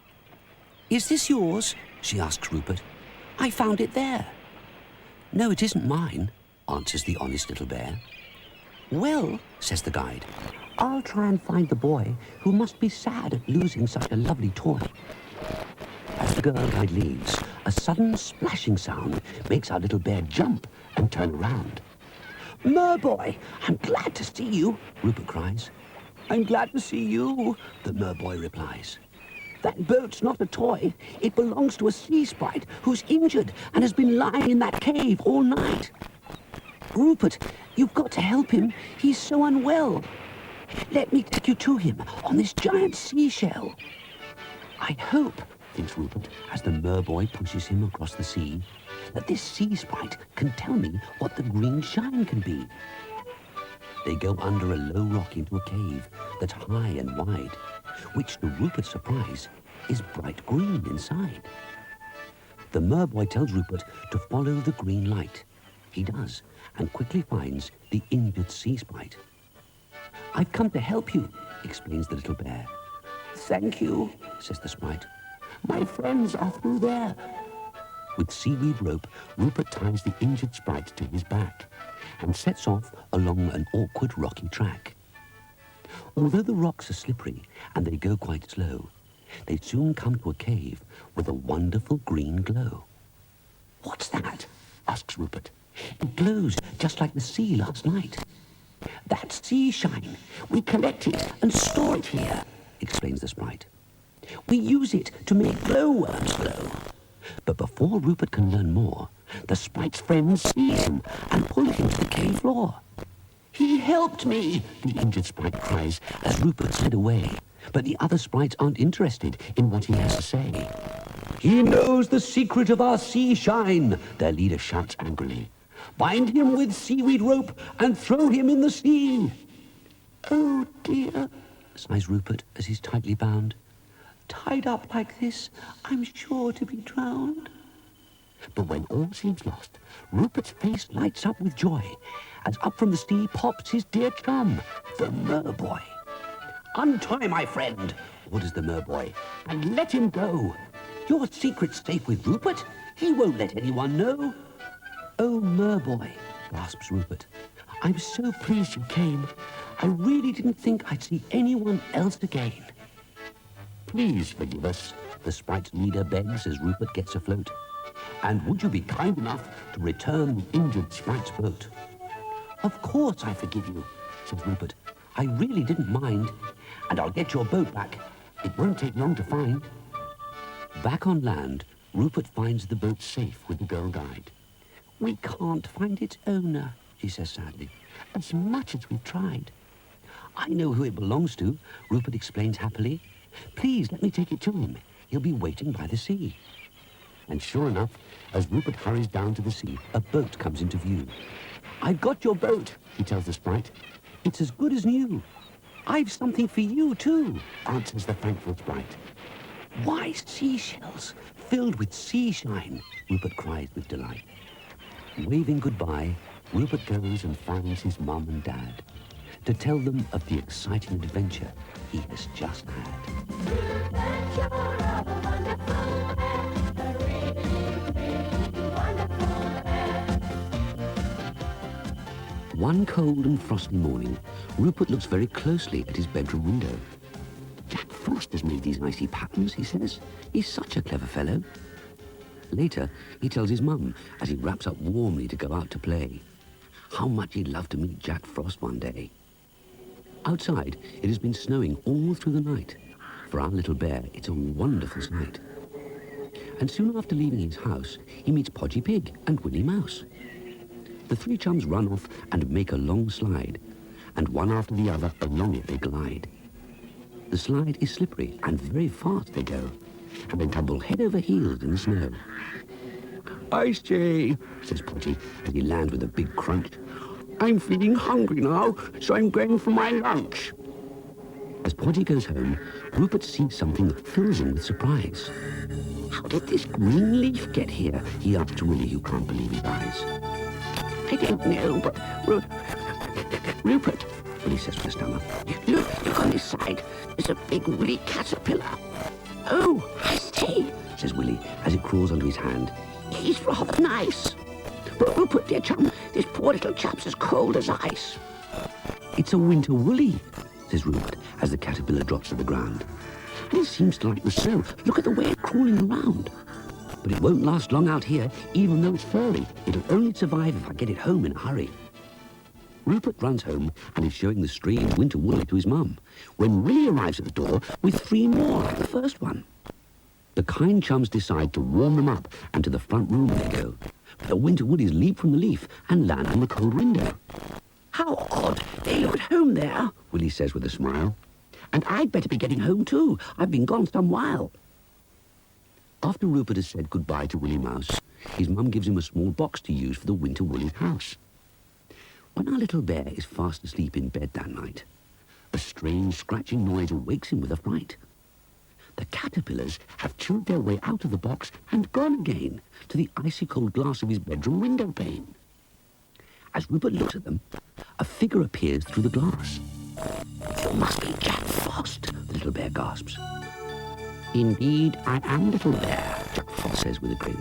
"Is this yours?" she asks Rupert. "I found it there." "No, it isn't mine," answers the honest little bear. "Well," says the guide, "I'll try and find the boy who must be sad at losing such a lovely toy." As the girl guide leaves, a sudden splashing sound makes our little bear jump and turn around. "Merboy, I'm glad to see you," Rupert cries. "I'm glad to see you," the merboy replies. "That boat's not a toy. It belongs to a sea sprite who's injured and has been lying in that cave all night. Rupert, you've got to help him. He's so unwell. Let me take you to him on this giant seashell." "I hope," thinks Rupert, as the merboy pushes him across the sea, "that this sea sprite can tell me what the green shine can be." They go under a low rock into a cave that's high and wide, which, to Rupert's surprise, is bright green inside. The merboy tells Rupert to follow the green light. He does, and quickly finds the injured sea sprite. "I've come to help you," explains the little bear. "Thank you," says the sprite. "My friends are through there." With seaweed rope, Rupert ties the injured sprite to his back and sets off along an awkward rocky track. Although the rocks are slippery and they go quite slow, they soon come to a cave with a wonderful green glow. "What's that?" asks Rupert. "It glows just like the sea last night." "That's sea shine. We collect it and store it here," explains the sprite. "We use it to make glowworms glow." But before Rupert can learn more, the sprite's friends seize him and pull him to the cave floor. He helped me, the injured sprite cries as Rupert slid away. But the other sprites aren't interested in what he has to say. He knows the secret of our sea shine, their leader shouts angrily. Bind him with seaweed rope and throw him in the sea. Oh dear, sighs Rupert as he's tightly bound. Tied up like this, I'm sure to be drowned. But when all seems lost, Rupert's face lights up with joy as up from the sea pops his dear chum, the merboy. Untie my friend, orders the merboy, and let him go. Your secret's safe with Rupert. He won't let anyone know. Oh, merboy, gasps Rupert. I'm so pleased you came. I really didn't think I'd see anyone else again. Please forgive us, the sprite's leader begs as Rupert gets afloat. And would you be kind enough to return the injured sprite's boat? Of course I forgive you, says Rupert. I really didn't mind. And I'll get your boat back. It won't take long to find. Back on land, Rupert finds the boat safe with the girl guide. We can't find its owner, she says sadly, as much as we've tried. I know who it belongs to, Rupert explains happily. Please let me take it to him. He'll be waiting by the sea. And sure enough, as Rupert hurries down to the sea, a boat comes into view. I've got your boat, he tells the sprite. It's as good as new. I've something for you, too, answers the thankful sprite. Why, seashells filled with sea shine, Rupert cries with delight. Waving goodbye, Rupert goes and finds his mum and dad to tell them of the exciting adventure he has just had. One cold and frosty morning, Rupert looks very closely at his bedroom window. Jack Frost has made these icy patterns, he says. He's such a clever fellow. Later, he tells his mum as he wraps up warmly to go out to play. How much he'd love to meet Jack Frost one day. Outside, it has been snowing all through the night. For our little bear, it's a wonderful sight. And soon after leaving his house, he meets Podgy Pig and Willie Mouse. The three chums run off and make a long slide, and one after the other along it they glide. The slide is slippery and very fast they go, and then tumble head over heels in the snow. I say, says Podgy as he lands with a big crunch, I'm feeling hungry now, so I'm going for my lunch. As Podgy goes home, Rupert sees something that fills him with surprise. How did this green leaf get here? He asks Willie, who can't believe his eyes. I don't know, but Rupert, Willie says with a stammer. Look on this side. There's a big woolly caterpillar. Oh, I see, says Willie as it crawls onto his hand. He's rather nice. But Rupert, dear chum, this poor little chap's as cold as ice. It's a winter woolly, says Rupert as the caterpillar drops to the ground. And it seems to like the snow. Look at the way it's crawling around. But it won't last long out here, even though it's furry. It'll only survive if I get it home in a hurry. Rupert runs home and is showing the strange winter woolly to his mum, when Willie arrives at the door with 3 more like the first one. The kind chums decide to warm them up, and to the front room they go. But the winter woolies leap from the leaf and land on the cold window. How odd, they look at home there, Willie says with a smile. And I'd better be getting home too. I've been gone some while. After Rupert has said goodbye to Willie Mouse, his mum gives him a small box to use for the winter woolly's house. When our little bear is fast asleep in bed that night, a strange scratching noise awakes him with a fright. The caterpillars have chewed their way out of the box and gone again to the icy cold glass of his bedroom window pane. As Rupert looks at them, a figure appears through the glass. You must be Jack Frost, the little bear gasps. Indeed, I am, little bear, Jack Frost says with a grin.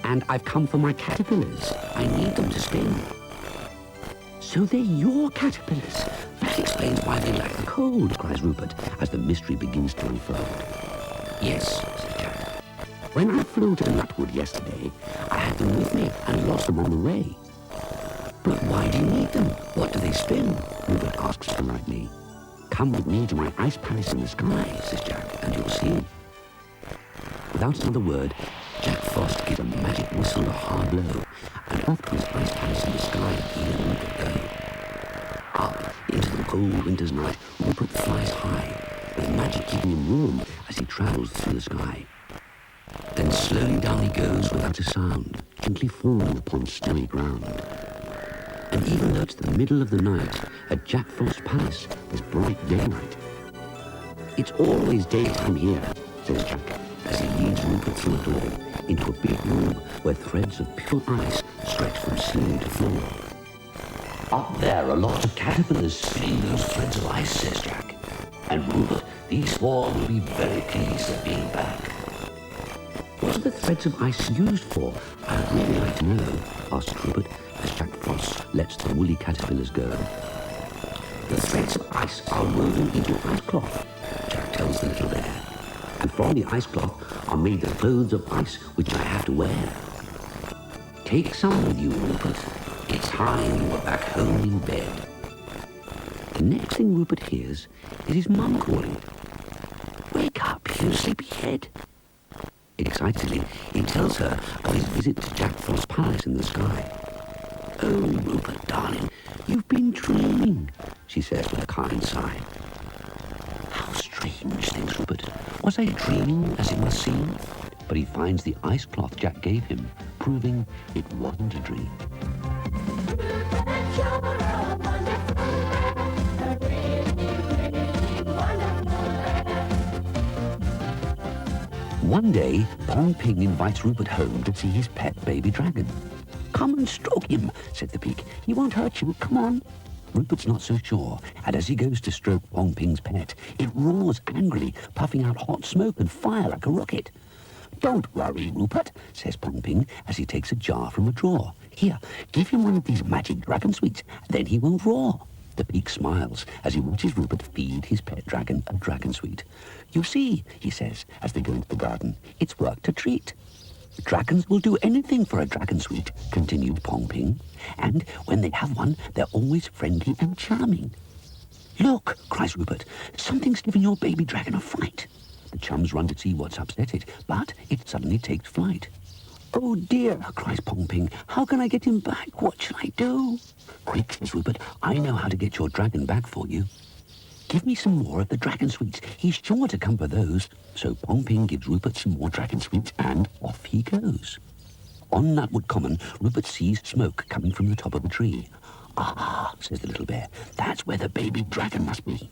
And I've come for my caterpillars. I need them to spin. So they're your caterpillars. That explains why they like the cold, cries Rupert, as the mystery begins to unfold. Yes, says Jack. When I flew to the nutwood yesterday, I had them with me and lost them on the way. But why do you need them? What do they spin? Rupert asks politely. Come with me to my ice palace in the sky, says Jack, and you'll see. Without another word, Jack Frost gives a magic whistle a hard blow, and off to his ice palace in the sky he and Rupert go. Up into the cold winter's night, Rupert flies high, with magic keeping him warm as he travels through the sky. Then slowly down he goes without a sound, gently falling upon stony ground. And even though it's the middle of the night, at Jack Frost's palace is bright daylight. It's always daytime here, says Jack, as he leads Rupert through a door into a big room where threads of pure ice stretch from ceiling to floor. Up there are lots of caterpillars spinning those threads of ice, says Jack. And Rupert, these four will be very pleased at being back. What are the threads of ice used for? I'd really like to know, asks Rupert, as Jack Frost lets the woolly caterpillars go. The threads of ice are woven into ice cloth, Jack tells the little bear. And from the ice cloth are made the clothes of ice which I have to wear. Take some with you, Rupert. It's time you were back home in bed. The next thing Rupert hears is his mum calling. Wake up, you sleepyhead. Excitedly, he tells her of his visit to Jack Frost's palace in the sky. Oh, Rupert, darling, you've been dreaming, she says with a kind sigh. How strange, thinks Rupert. Was I dreaming as it must seem? But he finds the ice cloth Jack gave him, proving it wasn't a dream. Rupert, you're a wonderful bear, a really, really wonderful bear. One day, Pong Ping invites Rupert home to see his pet baby dragon. Come and stroke him, said the pig. He won't hurt you. Come on. Rupert's not so sure, and as he goes to stroke Pong Ping's pet, it roars angrily, puffing out hot smoke and fire like a rocket. Don't worry, Rupert, says Pong Ping as he takes a jar from a drawer. Here, give him one of these magic dragon sweets, then he won't roar. The pig smiles as he watches Rupert feed his pet dragon a dragon sweet. You see, he says, as they go into the garden, it's worked a treat. Dragons will do anything for a dragon sweet, continued Pong Ping, and when they have one, they're always friendly and charming. Look, cries Rupert, something's given your baby dragon a fright. The chums run to see what's upset it, but it suddenly takes flight. Oh dear, cries Pong Ping, how can I get him back? What shall I do? Quick, says Rupert, I know how to get your dragon back for you. Give me some more of the dragon sweets. He's sure to come for those. So Pong Ping gives Rupert some more dragon sweets, and off he goes. On Nutwood Common, Rupert sees smoke coming from the top of a tree. Ah, says the little bear, that's where the baby dragon must be.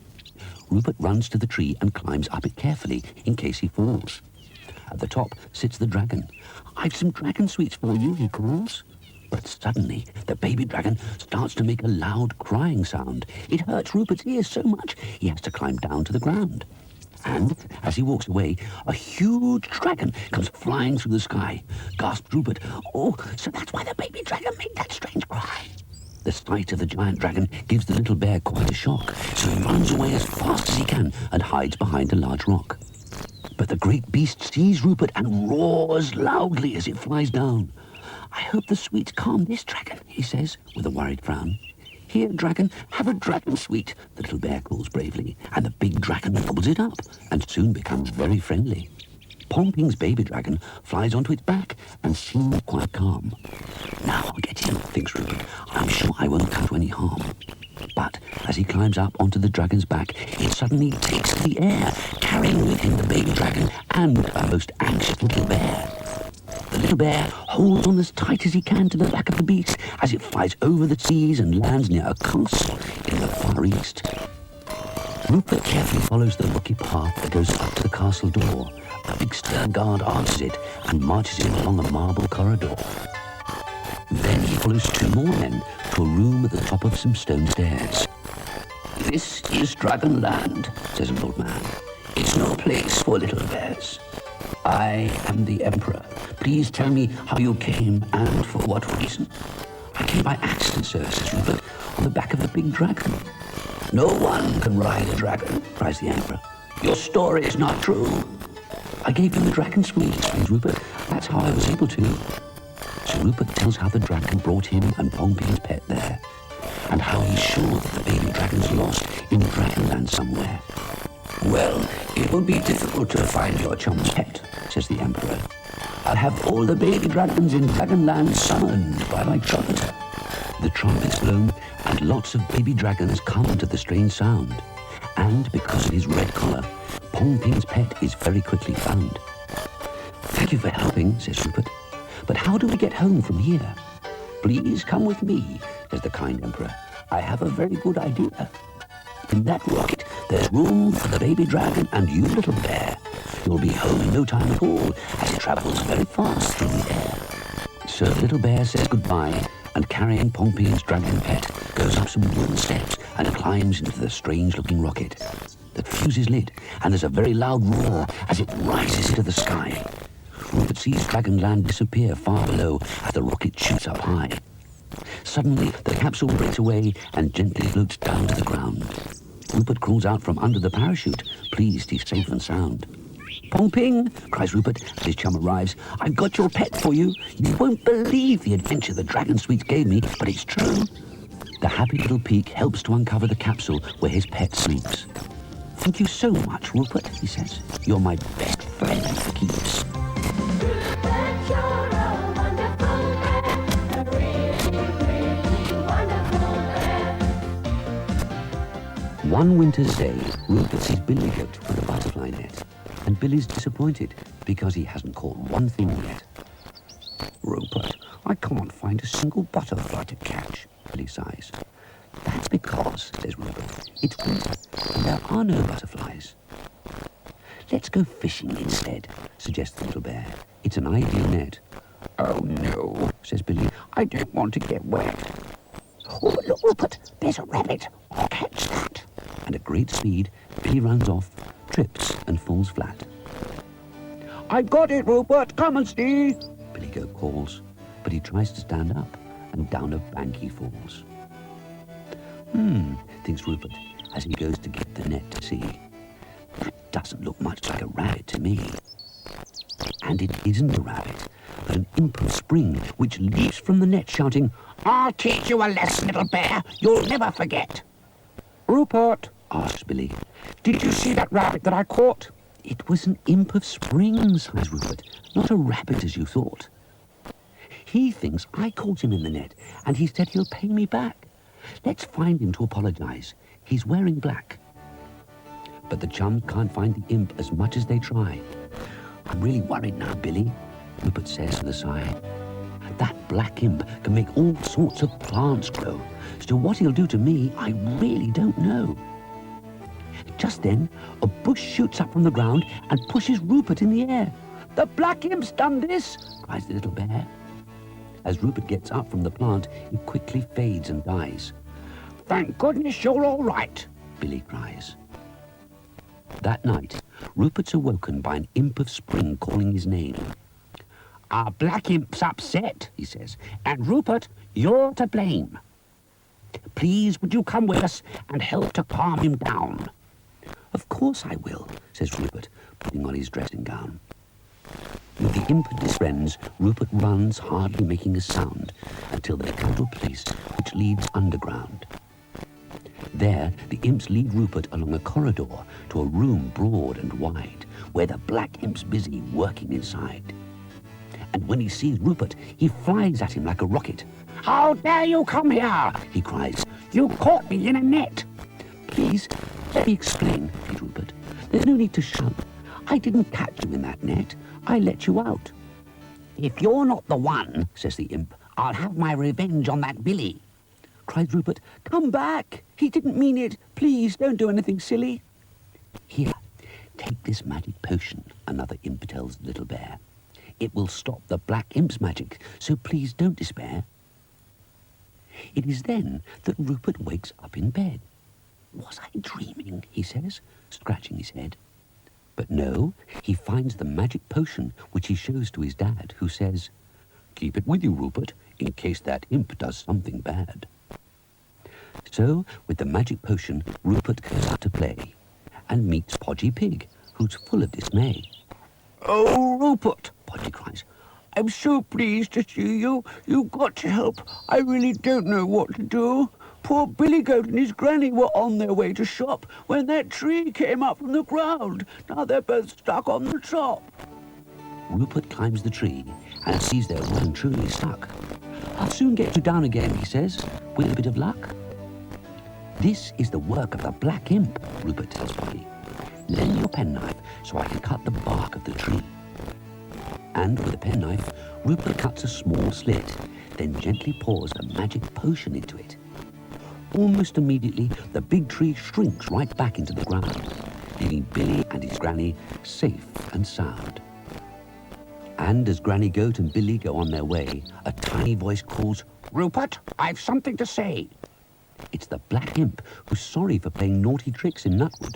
Rupert runs to the tree and climbs up it carefully in case he falls. At the top sits the dragon. I've some dragon sweets for you, he calls. But suddenly, the baby dragon starts to make a loud crying sound. It hurts Rupert's ears so much, he has to climb down to the ground. And, as he walks away, a huge dragon comes flying through the sky. Gasped Rupert, oh, so that's why the baby dragon made that strange cry. The sight of the giant dragon gives the little bear quite a shock, so he runs away as fast as he can and hides behind a large rock. But the great beast sees Rupert and roars loudly as it flies down. I hope the sweets calm this dragon, he says, with a worried frown. Here, dragon, have a dragon sweet, the little bear calls bravely, and the big dragon gobbles it up and soon becomes very friendly. Pong Ping's baby dragon flies onto its back and seems quite calm. Now I'll get him, thinks Rupert. I'm sure I won't come to any harm. But as he climbs up onto the dragon's back, it suddenly takes to the air, carrying with him the baby dragon and a most anxious little bear. The little bear holds on as tight as he can to the back of the beast as it flies over the seas and lands near a castle in the Far East. Rupert carefully follows the rocky path that goes up to the castle door. A big stern guard answers it and marches him along a marble corridor. Then he follows two more men to a room at the top of some stone stairs. This is Dragonland, says an old man. It's no place for little bears. I am the Emperor. Please tell me how you came and for what reason. I came by accident, sir, says Rupert, on the back of a big dragon. No one can ride a dragon, cries the Emperor. Your story is not true. I gave him the dragon sweet, explains Rupert. That's how I was able to. So Rupert tells how the dragon brought him and Pong Ping's pet there, and how he's sure that the baby dragon's lost in Dragonland somewhere. Well, it will be difficult to find your chum's pet, says the Emperor. I'll have all the baby dragons in Dragonland summoned by my trumpeter. The trumpet's blown, and lots of baby dragons come to the strange sound. And because of his red collar, Pong Ping's pet is very quickly found. "Thank you for helping," says Rupert. "But how do we get home from here?" "Please come with me," says the kind emperor. "I have a very good idea. In that rocket, there's room for the baby dragon and you, little bear. You'll be home in no time at all, as it travels very fast through the air." So the little bear says goodbye, and carrying Pong Ping's dragon pet, goes up some wooden steps and climbs into the strange-looking rocket. The fuse is lit, and there's a very loud roar as it rises into the sky. Rupert sees Dragonland disappear far below as the rocket shoots up high. Suddenly, the capsule breaks away and gently floats down to the ground. Rupert crawls out from under the parachute, pleased he's safe and sound. "Pong Ping," cries Rupert as his chum arrives, "I've got your pet for you. You won't believe the adventure the Dragon Sweets gave me, but it's true." The happy little peak helps to uncover the capsule where his pet sleeps. "Thank you so much, Rupert," he says. "You're my best friend for keeps." Rupert, you're a wonderful bear, a really, really wonderful bear. One winter's day, Rupert sees Billy Goat with a butterfly net, and Billy's disappointed because he hasn't caught one thing yet. "Rupert, I can't find a single butterfly to catch," Billy sighs. "That's because," says Rupert, "it's winter and there are no butterflies." "Let's go fishing instead," suggests the little bear. "It's an ideal net." "Oh no," says Billy, "I don't want to get wet." "Oh, look, Rupert, there's a rabbit. I'll catch that." And at great speed, Billy runs off, trips and falls flat. "I've got it, Rupert, come and see," Billy Goat calls, but he tries to stand up, and down a bank he falls. Thinks Rupert, as he goes to get the net to see. "That doesn't look much like a rabbit to me." And it isn't a rabbit, but an imp of spring, which leaps from the net shouting, "I'll teach you a lesson, little bear, you'll never forget." "Rupert," asks Billy, "did you see that rabbit that I caught?" "It was an imp of spring," sighs Rupert, "not a rabbit as you thought. He thinks I caught him in the net, and he said he'll pay me back. Let's find him to apologize. He's wearing black." But the chums can't find the imp as much as they try. "I'm really worried now, Billy," Rupert says with a sigh. "That black imp can make all sorts of plants grow, so what he'll do to me, I really don't know." Just then, a bush shoots up from the ground and pushes Rupert in the air. "The black imp's done this," cries the little bear. As Rupert gets up from the plant, he quickly fades and dies. "Thank goodness you're all right," Billy cries. That night, Rupert's awoken by an imp of spring calling his name. "Our black imp's upset," he says, "and Rupert, you're to blame. Please, would you come with us and help to calm him down?" "Of course I will," says Rupert, putting on his dressing gown. With the imp and his friends, Rupert runs, hardly making a sound, until they come to a place which leads underground. There, the imps lead Rupert along a corridor to a room broad and wide, where the black imp's busy working inside. And when he sees Rupert, he flies at him like a rocket. "How dare you come here?" he cries. "You caught me in a net." "Please, let me explain," said Rupert. "There's no need to shout. I didn't catch you in that net. I let you out." "If you're not the one," says the imp, "I'll have my revenge on that Billy." Cried Rupert, "Come back! He didn't mean it. Please don't do anything silly." "Here, take this magic potion," another imp tells the little bear. "It will stop the black imp's magic, so please don't despair." It is then that Rupert wakes up in bed. "Was I dreaming?" he says, scratching his head. But no, he finds the magic potion, which he shows to his dad, who says, "Keep it with you, Rupert, in case that imp does something bad." So, with the magic potion, Rupert goes out to play, and meets Podgy Pig, who's full of dismay. "Oh, Rupert," Podgy cries, "I'm so pleased to see you. You've got to help. I really don't know what to do. Poor Billy Goat and his granny were on their way to shop when that tree came up from the ground. Now they're both stuck on the top." Rupert climbs the tree and sees they're well and truly stuck. I'll soon get you down again, he says, with a bit of luck. This is the work of the black imp, Rupert tells Polly. Lend me your penknife so I can cut the bark of the tree. And with a penknife, Rupert cuts a small slit, then gently pours the magic potion into it. Almost immediately, the big tree shrinks right back into the ground, leaving Billy and his granny safe and sound. And as Granny Goat and Billy go on their way, a tiny voice calls, Rupert, I've something to say. It's the black imp who's sorry for playing naughty tricks in Nutwood.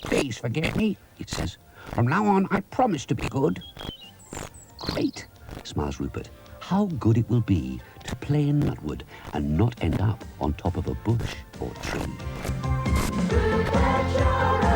Please forgive me, It says, from now on I promise to be good. great, smiles Rupert. How good it will be to play in Nutwood and not end up on top of a bush or tree. Rupert, you're